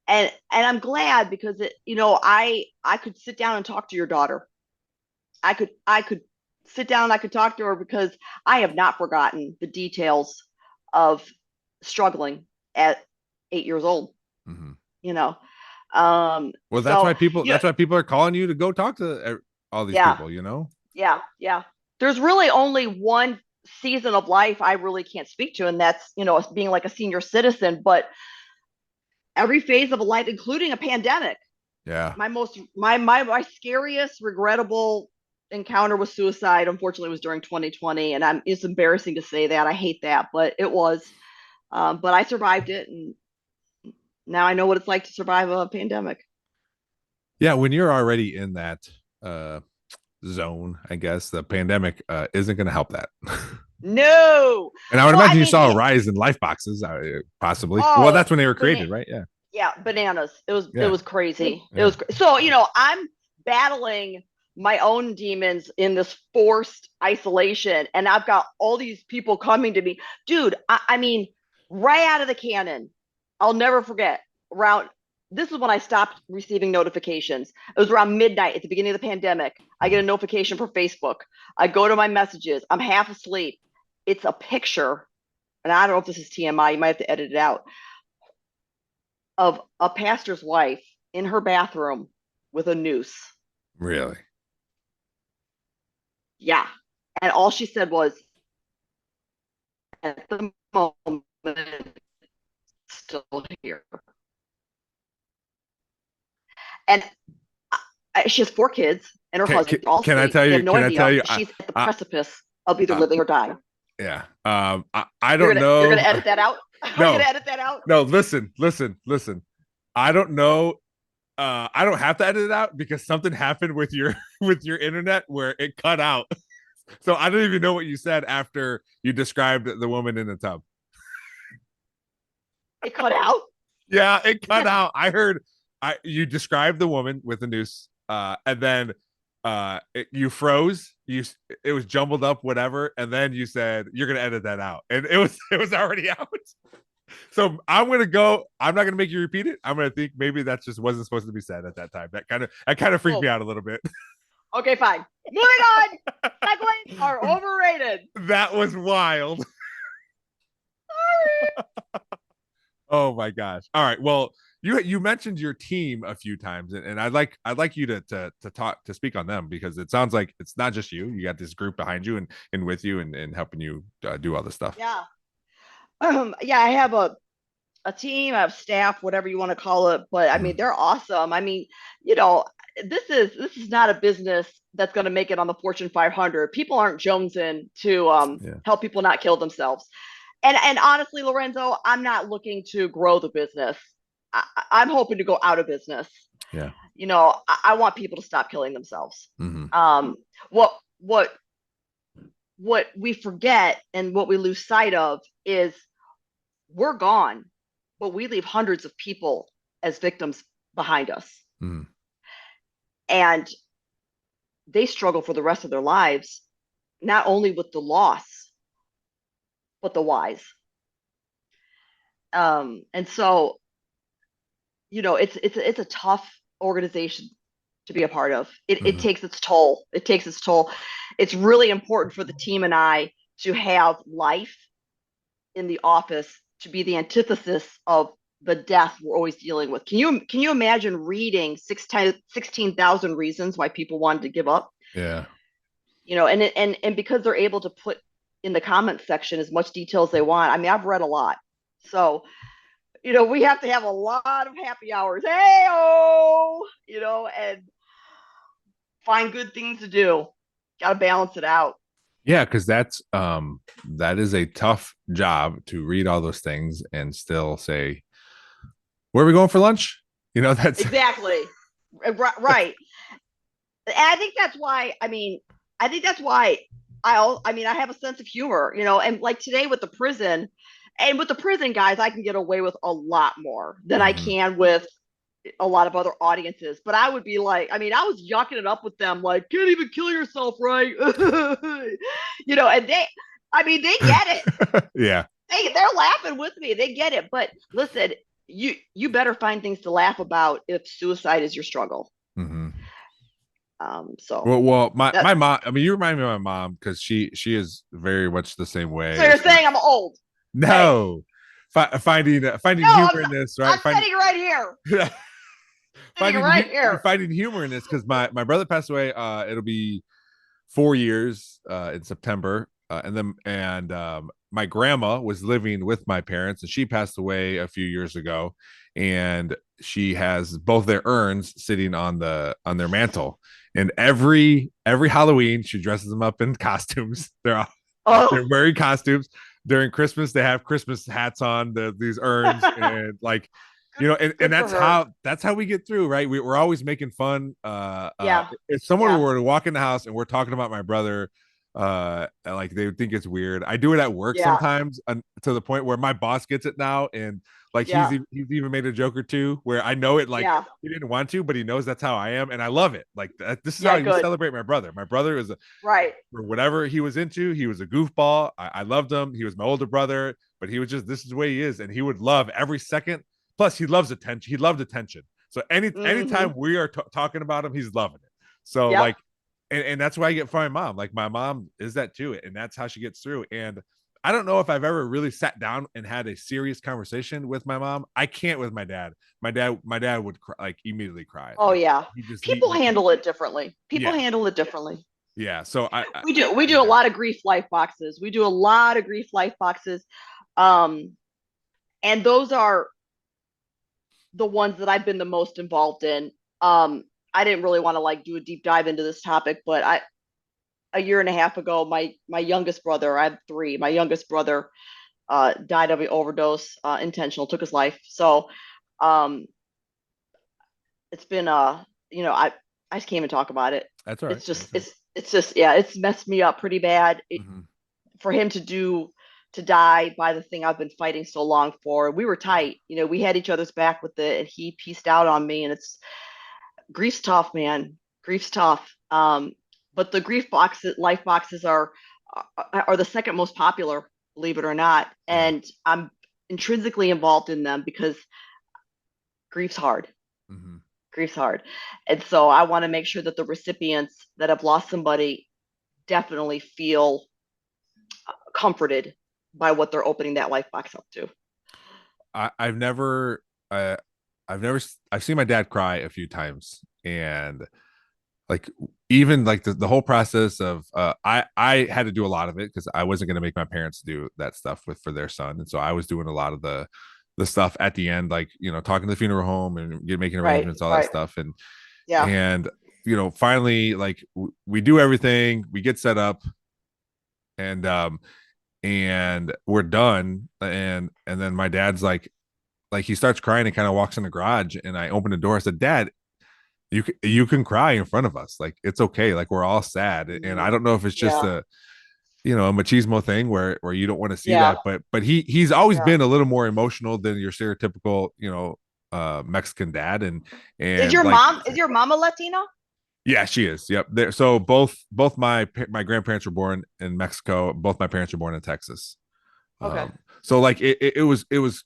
S2: and I'm glad, because I could sit down and talk to your daughter. I could sit down and I could talk to her, because I have not forgotten the details of struggling at 8 years old.
S1: Mm-hmm.
S2: You know,
S1: Well, that's
S2: so
S1: why people are calling you to go talk to all these
S2: yeah,
S1: people. You know.
S2: yeah. There's really only one season of life I really can't speak to, and that's being like a senior citizen. But every phase of a life, including a pandemic,
S1: Yeah.
S2: my scariest, regrettable encounter with suicide, unfortunately, was during 2020, and it's embarrassing to say that. I hate that, but it was. But I survived it, and now I know what it's like to survive a pandemic.
S1: Yeah. When you're already in that uh, zone, I guess the pandemic isn't going to help that.
S2: No.
S1: And I would
S2: Well, I
S1: imagine you
S2: mean,
S1: saw a rise in life boxes, possibly. Well,
S2: oh,
S1: that's when they were
S2: bana-
S1: created, right? Yeah.
S2: yeah, bananas. It
S1: Yeah.
S2: was crazy. It
S1: Yeah.
S2: was so I'm battling my own demons in this forced isolation, and I've got all these people coming to me, dude. I mean, right out of the cannon, I'll never forget. Around This is when I stopped receiving notifications. It was around midnight at the beginning of the pandemic. I get a notification from Facebook. I go to my messages. I'm half asleep. It's a picture, and I don't know if this is TMI. You might have to edit it out, of a pastor's wife in her bathroom with a noose.
S1: Really?
S2: Yeah. And all she said was, at the moment, still here. And she has 4 kids and her husband, all
S1: Can I
S2: asleep.
S1: tell
S2: They
S1: you?
S2: have no
S1: Can I tell
S2: idea.
S1: you?
S2: She's at the
S1: I,
S2: precipice of either
S1: uh,
S2: living or dying.
S1: yeah. I don't
S2: You're gonna
S1: know.
S2: edit that out? Are you
S1: No,
S2: gonna edit that out?
S1: no. Listen. I don't know. I don't have to edit it out because something happened with your with your internet where it cut out. So I don't even know what you said after you described the woman in the tub.
S2: It cut out?
S1: Yeah, it cut out. I heard you described the woman with the noose, and then you froze. It was jumbled up, whatever, and then you said you're gonna edit that out, and it was already out. So I'm gonna go. I'm not gonna make you repeat it. I'm gonna think maybe that just wasn't supposed to be said at that time. That kind of freaked me out a little bit.
S2: Okay, fine. Moving on. Segues are overrated.
S1: That was wild.
S2: Sorry.
S1: Oh my gosh. All right. Well, you mentioned your team a few times, and I'd like you to speak on them, because it sounds like it's not just you. You got this group behind you and with you and helping you do all this stuff.
S2: Yeah. Yeah, I have a team, I have staff, whatever you want to call it, but I mean they're awesome. I mean, you know, this is not a business that's going to make it on the Fortune 500. People aren't jonesing to
S1: Yeah.
S2: help people not kill themselves. And honestly, Lorenzo, I'm not looking to grow the business. I'm hoping to go out of business.
S1: Yeah.
S2: I want people to stop killing themselves.
S1: Mm-hmm.
S2: What we forget and what we lose sight of is we're gone, but we leave hundreds of people as victims behind us.
S1: Mm-hmm.
S2: And they struggle for the rest of their lives, not only with the loss, but the whys. And so, it's a tough organization to be a part of. It takes its toll. It takes its toll. It's really important for the team and I to have life in the office to be the antithesis of the death we're always dealing with. Can you imagine reading 16,000 reasons why people wanted to give up?
S1: Yeah.
S2: And because they're able to put in the comment section as much detail as they want. I mean, I've read a lot. So, we have to have a lot of happy hours. Hey-oh, and find good things to do. Got to balance it out.
S1: Yeah, because that is a tough job to read all those things and still say, where are we going for lunch? That's
S2: exactly right. And I think that's why. I have a sense of humor, and like today with the prison, guys, I can get away with a lot more than I can with a lot of other audiences. But I would be like, I was yucking it up with them, like, can't even kill yourself, right? And they get it.
S1: Yeah.
S2: They're laughing with me. They get it. But listen, you better find things to laugh about if suicide is your struggle.
S1: Mm-hmm.
S2: So
S1: my mom. I mean, you remind me of my mom because she is very much the same way.
S2: So you're saying I'm old?
S1: No, finding humor in this, right?
S2: I'm sitting right here.
S1: Finding humor in this because my brother passed away. It'll be 4 years in September, and my grandma was living with my parents, and she passed away a few years ago, and she has both their urns sitting on their mantle. And every Halloween, she dresses them up in costumes. They're wearing costumes. During Christmas, they have Christmas hats on these urns, and like, and that's how we get through, right? We're always making fun. If someone were to walk in the house and we're talking about my brother, like they would think it's weird. I do it at work sometimes, to the point where my boss gets it now, and like he's even made a joke or two where I know it, like he didn't want to, but he knows that's how I am, and I love it. Like this is how you celebrate my brother. My brother is for whatever he was into, he was a goofball. I loved him. He was my older brother, but he was this is the way he is, and he would love every second. Plus, he loves attention. He loved attention. So anytime we are talking about him, he's loving it. So like, and that's why I get fun with my mom. Like my mom is that too, and that's how she gets through. And I don't know if I've ever really sat down and had a serious conversation with my mom. I can't with my dad. My dad would immediately cry.
S2: Oh yeah, people handle it differently. Yeah,
S1: so
S2: we do a lot of grief life boxes. And those are the ones that I've been the most involved in. I didn't really want to do a deep dive into this topic, but a year and a half ago, my youngest brother, I have three, my youngest brother died of an overdose, intentional, took his life. So it's been I just can't even talk about it.
S1: That's all right.
S2: It's messed me up pretty bad. For him to die by the thing I've been fighting so long for. We were tight, we had each other's back with it, and he pieced out on me, and grief's tough, man. Grief's tough. But the life boxes are the second most popular, believe it or not. And I'm intrinsically involved in them because grief's hard. Grief's hard. And so I want to make sure that the recipients that have lost somebody definitely feel comforted by what they're opening that life box up to.
S1: I've seen my dad cry a few times, and like even like the whole process of I had to do a lot of it because I wasn't going to make my parents do that stuff for their son, and so I was doing a lot of the stuff at the end, like talking to the funeral home and making arrangements, all that stuff, and finally like we do everything, we get set up, and we're done, and then my dad's like he starts crying and kind of walks in the garage, and I open the door. I said, Dad, you can cry in front of us, like it's okay, like we're all sad. And I don't know if it's just a machismo thing where you don't want to see that, but he's always been a little more emotional than your stereotypical Mexican dad. And
S2: is your mom a Latina?
S1: Yeah, she is. Yep. So both my grandparents were born in Mexico. Both my parents were born in Texas.
S2: Okay.
S1: So like it was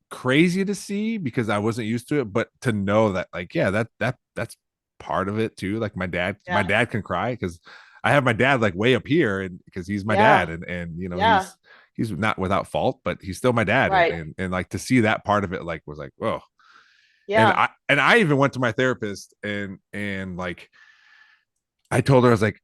S1: crazy to see because I wasn't used to it, but to know that like that's part of it too. Like my dad can cry because I have my dad like way up here, and because he's my
S2: Yeah.
S1: dad, and you know
S2: Yeah.
S1: he's not without fault, but he's still my dad,
S2: Right.
S1: and like to see that part of it like was like, whoa.
S2: Yeah.
S1: And I even went to my therapist and like I told her, I was like,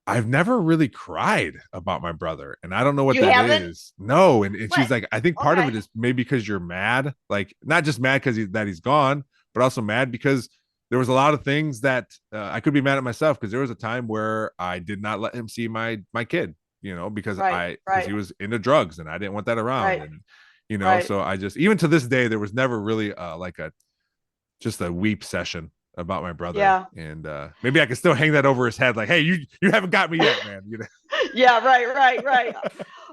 S1: I've never really cried about my brother, and I don't know what
S2: You
S1: that
S2: haven't?
S1: is. No, and
S2: What?
S1: she's like, I think part of
S2: Okay.
S1: it is maybe because you're mad, like not just mad because that he's gone, but also mad because there was a lot of things that I could be mad at myself because there was a time where I did not let him see my kid, you know, because
S2: Right.
S1: he
S2: Right.
S1: was into drugs and I didn't want that around,
S2: Right.
S1: and you know,
S2: Right.
S1: so I just even to this day there was never really like a just a weep session about my brother,
S2: Yeah.
S1: and maybe I could still hang that over his head, like, hey, you haven't got me yet, man. You know,
S2: Yeah. Right. Right. Right.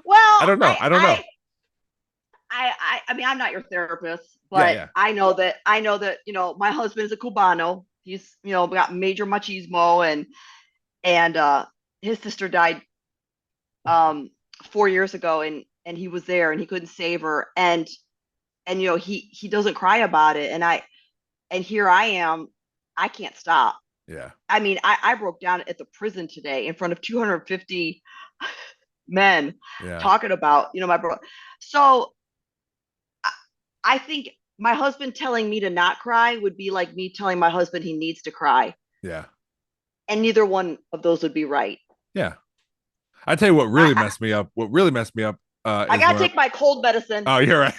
S2: Well,
S1: I don't know. I don't know.
S2: I mean, I'm not your therapist,
S1: Yeah,
S2: but
S1: yeah.
S2: I know that, my husband is a Cubano. He's, got major machismo, and his sister died, um, 4 years ago, and he was there and he couldn't save her. And, he doesn't cry about it. And here I am, I can't stop.
S1: Yeah.
S2: I mean, I broke down at the prison today in front of 250 men
S1: Yeah.
S2: talking about, my brother. So I think my husband telling me to not cry would be like me telling my husband he needs to cry.
S1: Yeah.
S2: And neither one of those would be right.
S1: Yeah. I tell you what
S2: I,
S1: really messed me up. What really messed me up
S2: I
S1: is
S2: got to
S1: when
S2: take my cold medicine.
S1: oh, you're right.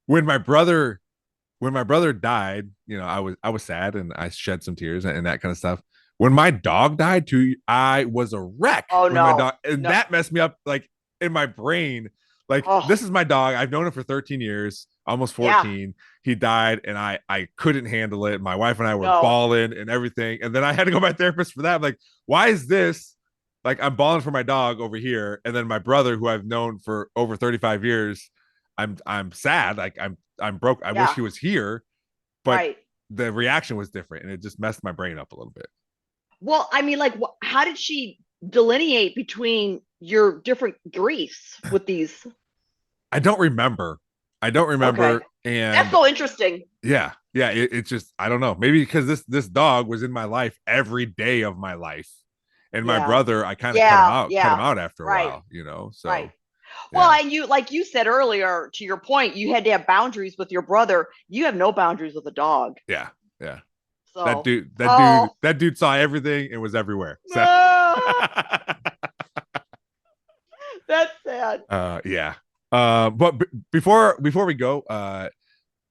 S1: When my brother died, you know, I was sad and I shed some tears and that kind of stuff. When my dog died too, I was a wreck
S2: Oh,
S1: when my
S2: no.
S1: dog, and
S2: No.
S1: that messed me up like in my brain. Like,
S2: Oh,
S1: this is my dog. I've known him for 13 years, almost
S2: yeah.
S1: 14. He died and I couldn't handle it. My wife and I were
S2: No.
S1: bawling and everything. And then I had to go to my therapist for that. I'm like, why is this like I'm bawling for my dog over here? And then my brother, who I've known for over 35 years, I'm sad. Like I'm broke. I wish
S2: Yeah.
S1: he was here, but
S2: Right.
S1: the reaction was different and it just messed my brain up a little bit.
S2: Well, I mean, like, how did she delineate between your different griefs with these?
S1: I don't remember. I don't
S2: Okay.
S1: remember.
S2: That's
S1: And
S2: so interesting.
S1: yeah, yeah, it's just I don't know. Maybe because this dog was in my life every day of my life. And my
S2: Yeah.
S1: brother, I kind of
S2: Yeah.
S1: cut him
S2: Yeah.
S1: out after a
S2: Right.
S1: while, you know.
S2: Right.
S1: So
S2: Well,
S1: yeah.
S2: and like you said earlier, to your point, you had to have boundaries with your brother. You have no boundaries with a dog.
S1: Yeah. Yeah.
S2: So,
S1: Dude,
S2: oh,
S1: that dude saw everything and was everywhere. So
S2: no, that's sad.
S1: yeah. But before we go,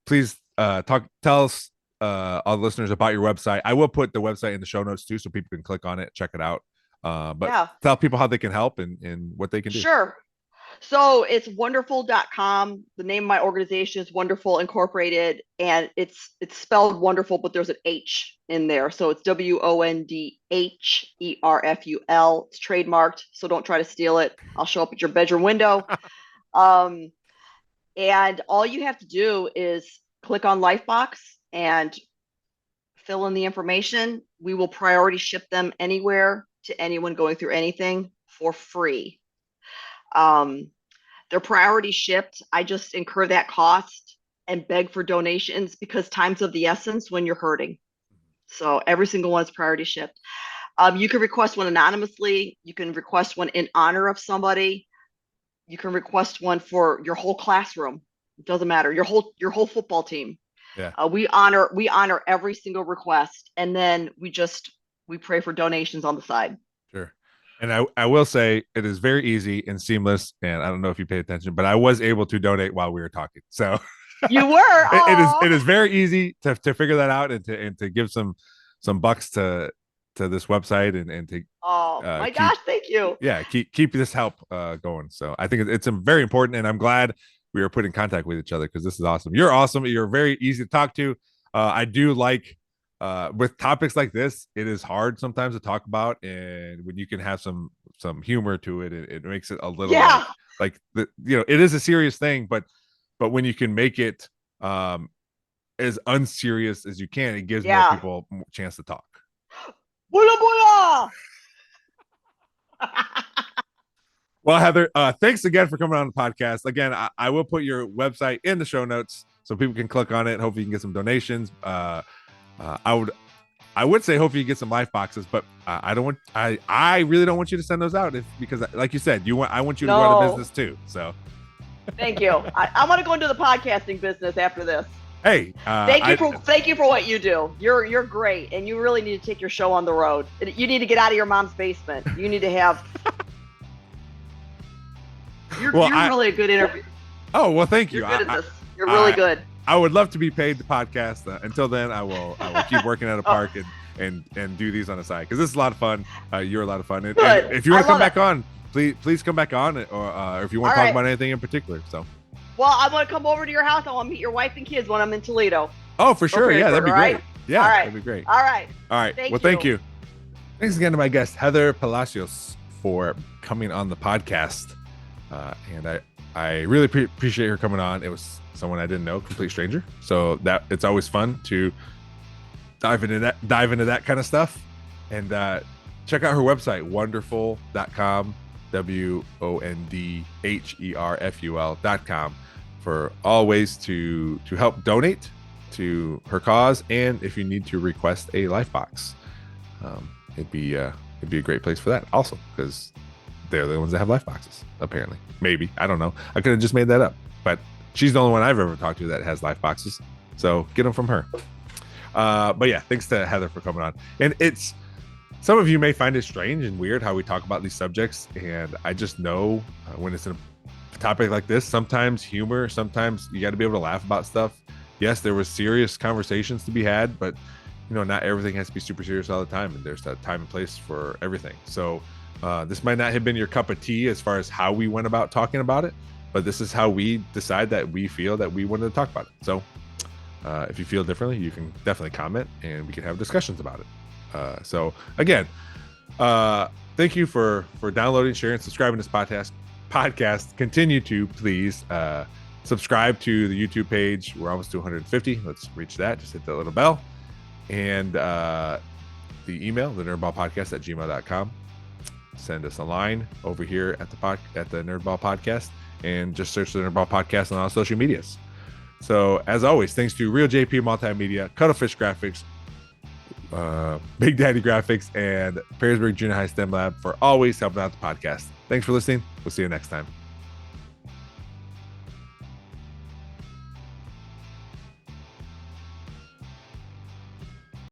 S1: please tell us all the listeners about your website. I will put the website in the show notes too, so people can click on it, check it out. But
S2: Yeah,
S1: tell people how they can help and what they can do.
S2: sure. So it's wonderful.com. The name of my organization is Wonderful Incorporated, and it's spelled wonderful, but there's an H in there. So it's WONDHERFUL. It's trademarked, so don't try to steal it. I'll show up at your bedroom window. Um, and all you have to do is click on Lifebox and fill in the information. We will priority ship them anywhere to anyone going through anything for free. Um, they're priority shipped. I just incur that cost and beg for donations because time's of the essence when you're hurting. So every single one is priority shipped. You can request one anonymously. You can request one in honor of somebody. You can request one for your whole classroom. It doesn't matter. Your whole football team.
S1: Yeah.
S2: We honor every single request, and then we pray for donations on the side.
S1: Sure. And I will say it is very easy and seamless. And I don't know if you paid attention, but I was able to donate while we were talking. So
S2: You were.
S1: it is very easy to figure that out and to give some bucks to this website and to
S2: Oh my
S1: keep
S2: gosh! Thank you.
S1: keep this help going. So I think it's very important, and I'm glad we were put in contact with each other because this is awesome. You're awesome. You're very easy to talk to. I do like with topics like this, it is hard sometimes to talk about, and when you can have some humor to it, it makes it a little
S2: Yeah.
S1: it is a serious thing, but when you can make it as unserious as you can, it gives more people a chance to talk.
S2: Bula bula.
S1: Well, Heather, thanks again for coming on the podcast. Again, I will put your website in the show notes so people can click on it. Hopefully, you can get some donations. I would I would say hopefully you get some life boxes, but I don't want. I really don't want you to send those out because, like you said, I want you to go out of business too. So.
S2: Thank you. I want to go into the podcasting business after this.
S1: Hey,
S2: thank you for what you do. You're great, and you really need to take your show on the road. You need to get out of your mom's basement. You need to have. You're really a good interview.
S1: Oh well, thank you.
S2: You're good at this. You're really good.
S1: I would love to be paid to podcast. Until then, I will keep working at a park and do these on the side because this is a lot of fun. You're a lot of fun. And if you want to come back on, please come back on, or if you want to talk about anything in particular. So.
S2: Well, I want to come over to your house. I want to meet your wife and kids when I'm in Toledo.
S1: Oh, for sure. Yeah, that'd be great. Yeah, that'd be great.
S2: All right.
S1: Thank you. Thanks again to my guest, Heather Palacios, for coming on the podcast. And I really appreciate her coming on. It was someone I didn't know, complete stranger. So that it's always fun to dive into that kind of stuff. And check out her website, wonderful.com, WONDHERFUL.com, for all ways to help donate to her cause, and if you need to request a life box, it'd be a great place for that also, because they're the ones that have life boxes, apparently. Maybe, I don't know, I could have just made that up, but she's the only one I've ever talked to that has life boxes, so get them from her. But yeah, thanks to Heather for coming on. And it's, some of you may find it strange and weird how we talk about these subjects, and I just know when it's a topic like this, sometimes humor, sometimes you got to be able to laugh about stuff. Yes, there was serious conversations to be had, but not everything has to be super serious all the time, and there's that time and place for everything. So this might not have been your cup of tea as far as how we went about talking about it, but this is how we decide that we feel that we wanted to talk about it. So if you feel differently, you can definitely comment and we can have discussions about it. So again, thank you for downloading, sharing, subscribing to this podcast. Continue to please subscribe to the YouTube page. We're almost to 150. Let's reach that. Just hit that little bell. And the email, the nerdballpodcast@gmail.com. Send us a line over here at the Nerdball Podcast, and just search the Nerdball Podcast on all social medias. So as always, thanks to Real JP Multimedia, Cuttlefish Graphics, Big Daddy Graphics, and Perrysburg Junior High STEM Lab for always helping out the podcast. Thanks for listening. We'll see you next time.